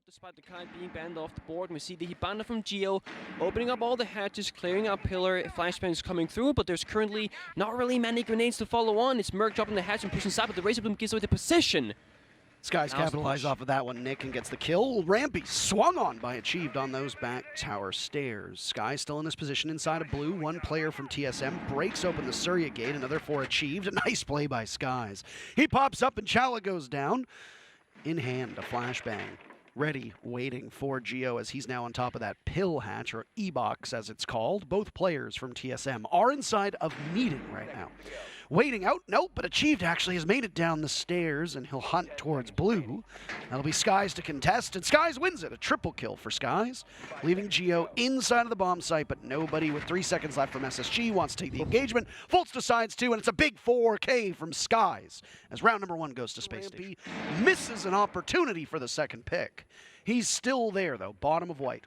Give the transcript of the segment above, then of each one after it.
Despite the kite being banned off the board, we see the Hibana from Geo opening up all the hatches, clearing up pillar. Flashbang is coming through, but there's currently not really many grenades to follow on. It's Merc dropping the hatch and pushing inside, but the Razor Bloom gives away the position. Skies capitalize off of that one. Nick and gets the kill. Rampy swung on by Achieved on those back tower stairs. Sky still in this position inside of blue. One player from TSM breaks open the Surya gate. Another for Achieved. A nice play by Skies. He pops up and Chala goes down. In hand, a flashbang. Ready, waiting for Geo as he's now on top of that pill hatch, or E-box as it's called. Both players from TSM are inside of meeting right now. Waiting out, nope, but Achieved actually has made it down the stairs, and he'll hunt towards blue. That'll be Skies to contest, and Skies wins it. A triple kill for Skies, leaving Geo inside of the bomb site, but nobody with 3 seconds left from SSG wants to take the engagement. Fultz decides to, and it's a big 4K from Skies as round number 1 goes to Space Station. Misses an opportunity for the second pick. He's still there, though, bottom of white.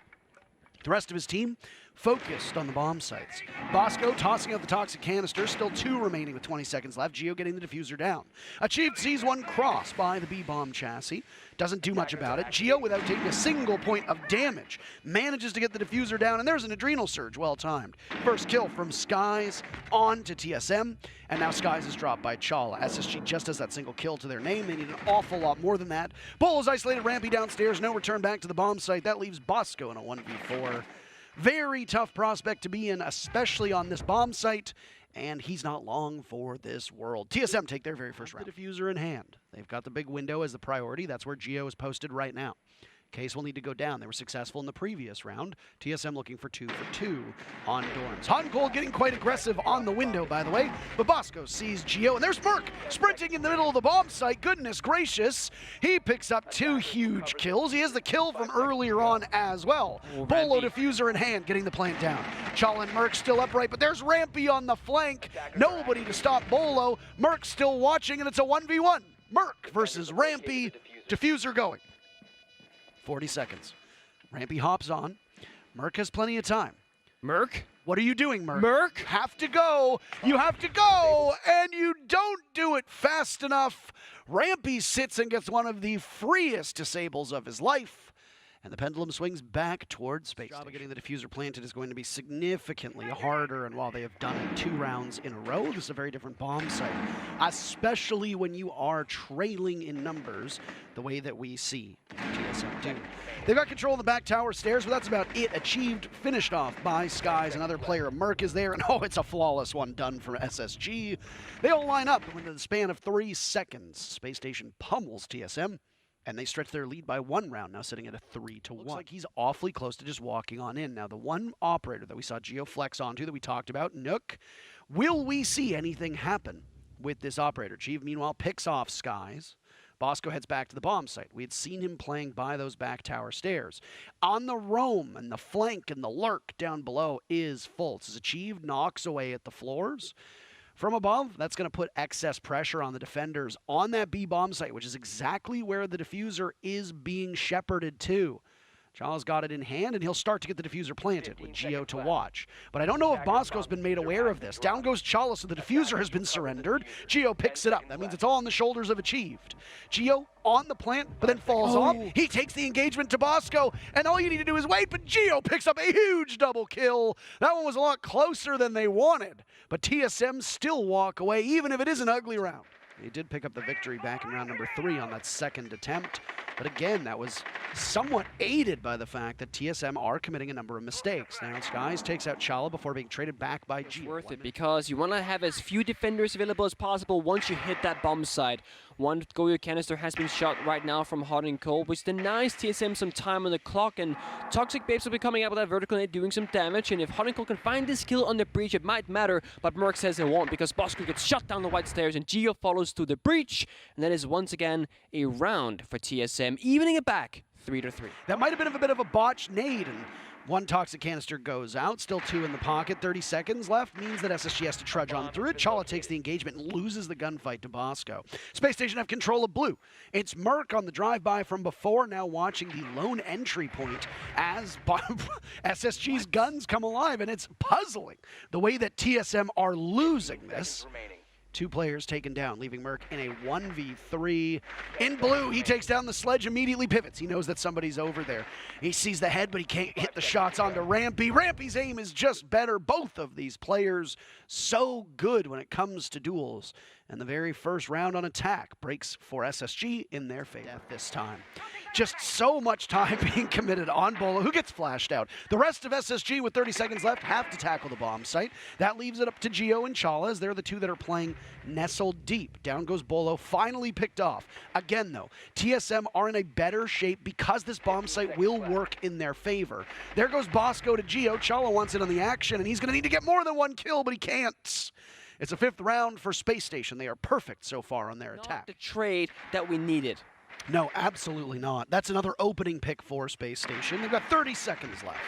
The rest of his team focused on the bomb sites. Bosco tossing out the toxic canister, still 2 remaining with 20 seconds left. Geo getting the diffuser down. Achieved sees one cross by the B-bomb chassis. Doesn't do much about it. Geo, without taking a single point of damage, manages to get the diffuser down, and there's an adrenal surge, well timed. First kill from Skies on to TSM, and now Skies is dropped by Chala. SSG just has that single kill to their name. They need an awful lot more than that. Bull is isolated, Rampy downstairs, no return back to the bomb site. That leaves Bosco in a 1v4. Very tough prospect to be in, especially on this bomb site, and he's not long for this world. TSM take their very first round. The diffuser in hand. They've got the big window as the priority. That's where Geo is posted right now. Case will need to go down. They were successful in the previous round. TSM looking for 2 for 2 on Dorms. Hot and Cold getting quite aggressive on the window, by the way. But Bosco sees Geo, and there's Merc sprinting in the middle of the bomb site. Goodness gracious. He picks up 2 huge kills. He has the kill from earlier on as well. Bolo diffuser in hand, getting the plant down. Chala and Merc still upright, but there's Rampy on the flank. Nobody to stop Bolo. Merc still watching, and it's a 1v1. Merc versus Rampy. Diffuser going. 40 seconds. Rampy hops on. Merc has plenty of time. Merc? What are you doing, Merc? Merc? Have to go. You have to go, and you don't do it fast enough. Rampy sits and gets one of the freest disables of his life. And the pendulum swings back towards Space Station. Getting the diffuser planted is going to be significantly harder, and while they have done it 2 rounds in a row, this is a very different bomb site, especially when you are trailing in numbers the way that we see TSM do. They've got control of the back tower stairs, but that's about it. Achieved, finished off by Skies. Another player, Merc, is there, and oh, it's a flawless one done for SSG. They all line up within the span of 3 seconds. Space Station pummels TSM. And they stretch their lead by 1 round, now sitting at a 3-1. Looks like he's awfully close to just walking on in. Now, the one operator that we saw Geo flex onto that we talked about, Nook, will we see anything happen with this operator? Achieve, meanwhile, picks off Skies. Bosco heads back to the bomb site. We had seen him playing by those back tower stairs. On the roam and the flank and the lurk down below is Fultz. As Achieve knocks away at the floors. From above, that's going to put excess pressure on the defenders on that B-bomb site, which is exactly where the diffuser is being shepherded to. Chala's got it in hand, and he'll start to get the diffuser planted with Geo to watch. But I don't know if Bosco's been made aware of this. Down goes Chala, so the diffuser has been surrendered. Geo picks it up. That means it's all on the shoulders of Achieved. Geo on the plant, but then falls off. He takes the engagement to Bosco, and all you need to do is wait, but Geo picks up a huge double kill. That one was a lot closer than they wanted, but TSM still walk away, even if it is an ugly round. He did pick up the victory back in round number 3 on that second attempt. But again, that was somewhat aided by the fact that TSM are committing a number of mistakes. Now, Skies takes out Chala before being traded back by G. It's worth it because you want to have as few defenders available as possible once you hit that bomb site. One Goyo canister has been shot right now from Hot and Cold, which denies TSM some time on the clock, and Toxic Babes will be coming out with that vertical nade doing some damage, and if Hot and Cold can find this kill on the breach, it might matter, but Merc says it won't because Bosco gets shot down the white stairs, and Geo follows to the breach, and that is once again a round for TSM, evening it back 3-3. That might have been a bit of a botched nade, and 1 toxic canister goes out, still 2 in the pocket, 30 seconds left, means that SSG has to trudge on through it. Chala takes the engagement and loses the gunfight to Bosco. Space Station have control of blue. It's Merc on the drive-by from before, now watching the lone entry point as SSG's guns come alive, and it's puzzling the way that TSM are losing this. 2 players taken down, leaving Merc in a 1v3. In blue, he takes down the sledge, immediately pivots. He knows that somebody's over there. He sees the head, but he can't hit the shots onto Rampy. Rampy's aim is just better. Both of these players so good when it comes to duels. And the very first round on attack breaks for SSG in their favor this time. Just so much time being committed on Bolo, who gets flashed out. The rest of SSG, with 30 seconds left, have to tackle the bomb site. That leaves it up to Gio and Chala, as they're the 2 that are playing nestled deep. Down goes Bolo, finally picked off. Again, though, TSM are in a better shape because this bomb site will work in their favor. There goes Bosco to Gio. Chala wants in on the action, and he's going to need to get more than 1 kill, but he can't. It's a 5th round for Space Station. They are perfect so far on their attack. Not the trade that we needed. No, absolutely not. That's another opening pick for Space Station. They've got 30 seconds left.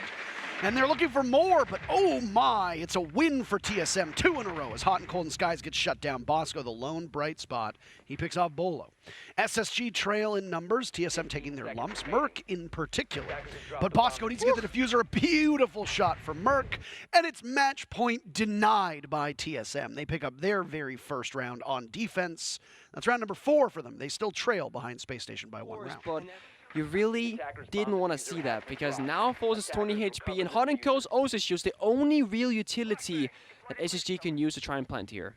And they're looking for more, but oh my, it's a win for TSM. 2 in a row as Hot and Cold and Skies get shut down. Bosco, the lone bright spot. He picks off Bolo. SSG trail in numbers, TSM taking their lumps, Merc in particular. But Bosco needs to get the diffuser, a beautiful shot from Merc, and it's match point denied by TSM. They pick up their very first round on defense. That's round number 4 for them. They still trail behind Space Station by 1 round. But you really didn't want to see that, because now Force is 20 HP, and Hot and Cold's Osis is the only real utility that SSG can use to try and plant here.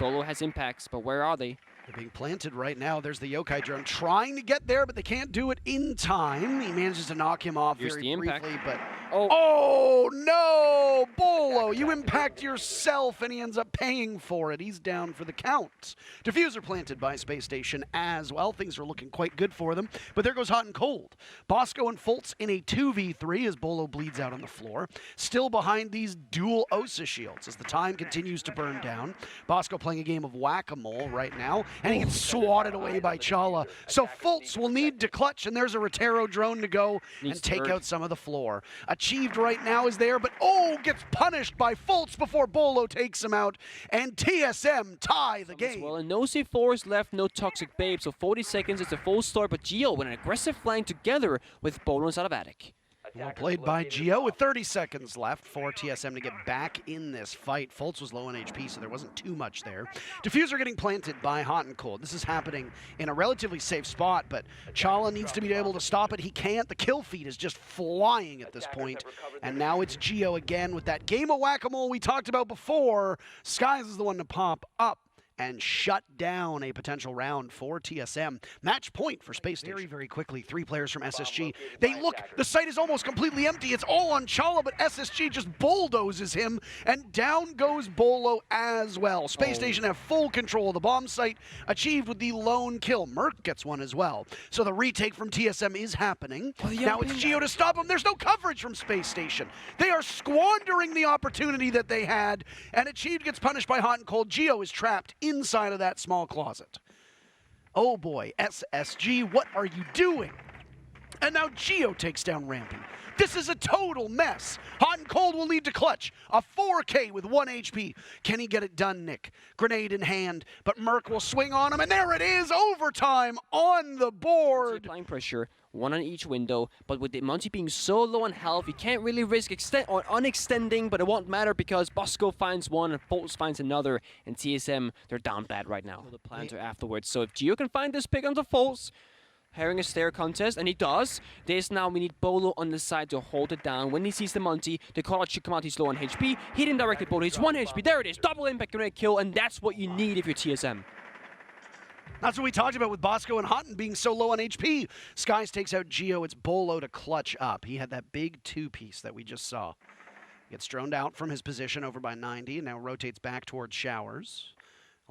Bolo has impacts, but where are they? They're being planted right now. There's the Yokai drone trying to get there, but they can't do it in time. He manages to knock him off very briefly, but... Oh no! Bolo, you impact yourself, and he ends up paying for it. He's down for the count. Diffuser planted by Space Station as well. Things are looking quite good for them, but there goes Hot and Cold. Bosco and Fultz in a 2v3 as Bolo bleeds out on the floor. Still behind these dual Osa shields as the time continues to burn down. Bosco playing a game of whack-a-mole right now, and he gets swatted away by Chala. So Fultz will need to clutch, and there's a Rotero drone to go and take out some of the floor. Achieved right now is there, but gets punished by Fultz before Bolo takes him out, and TSM tie the game. Well, and no C4s left, no Toxic Babe, so 40 seconds is a full start, but Gio with an aggressive flank together with Bolo inside of Attic. Well played by Gio with 30 seconds left for TSM to get back in this fight. Fultz was low on HP, so there wasn't too much there. Diffuser getting planted by Hot and Cold. This is happening in a relatively safe spot, but Chala needs to be able to stop it. He can't. The kill feed is just flying at this point. And now it's Gio again with that game of whack-a-mole we talked about before. Skies is the one to pop up and shut down a potential round for TSM. Match point for Space Station. Very, very quickly, 3 players from SSG. They look, the site is almost completely empty. It's all on Chala, but SSG just bulldozes him, and down goes Bolo as well. Space Station have full control of the bomb site, achieved with the lone kill. Merc gets one as well. So the retake from TSM is happening. Now it's Gio to stop him. There's no coverage from Space Station. They are squandering the opportunity that they had, and Achieved gets punished by Hot and Cold. Gio is trapped inside of that small closet. Oh boy, SSG, what are you doing? And now Gio takes down Rampy. This is a total mess. Hot and Cold will need to clutch. A 4K with 1 HP. Can he get it done, Nick? Grenade in hand, but Merc will swing on him, and there it is, overtime on the board. Applying pressure, 1 on each window, but with the Monty being so low on health, you can't really risk unextending, but it won't matter because Bosco finds one and Fultz finds another, and TSM, they're down bad right now. The plans are afterwards, so if Gio can find this pick onto Fultz, having a stair contest, and he does. This now we need Bolo on the side to hold it down. When he sees the Monty, the college should come out, he's low on HP. He didn't directly Bolo, he's 1 HP, there it is, double impact grenade kill, and that's what you need if you're TSM. That's what we talked about with Bosco and Hutton being so low on HP. Skies takes out Gio, it's Bolo to clutch up. He had that big 2-piece that we just saw. Gets droned out from his position over by 90, and now rotates back towards Showers.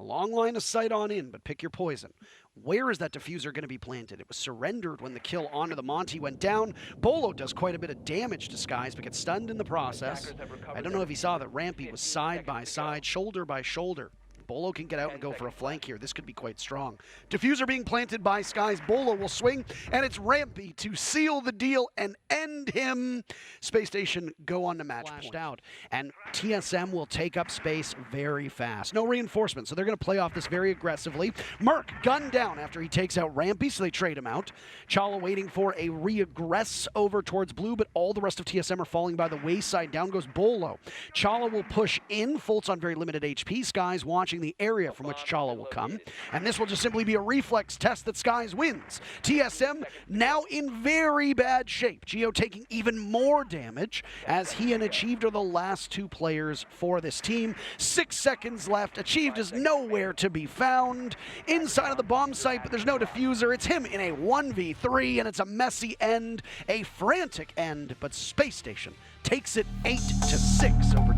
A long line of sight on in, but pick your poison. Where is that diffuser going to be planted? It was surrendered when the kill onto the Monty went down. Bolo does quite a bit of damage to Skies, but gets stunned in the process. I don't know if he saw that Rampy was side by side, shoulder by shoulder. Bolo can get out and go for a flank here. This could be quite strong. Diffuser being planted by Skies. Bolo will swing, and it's Rampy to seal the deal and end him. Space Station go on to match point. Out, and TSM will take up space very fast. No reinforcements, so they're going to play off this very aggressively. Merc gunned down after he takes out Rampy, so they trade him out. Chala waiting for a reaggress over towards blue, but all the rest of TSM are falling by the wayside. Down goes Bolo. Chala will push in. Fultz on very limited HP. Skies watching watching the area from which Chala will come, and this will just simply be a reflex test that Skies wins. TSM now in very bad shape. Geo taking even more damage as he and Achieved are the last two players for this team. 6 seconds left. Achieved is nowhere to be found inside of the bomb site, but there's no diffuser. It's him in a 1v3, and it's a messy end, a frantic end, but Space Station takes it 8-6 over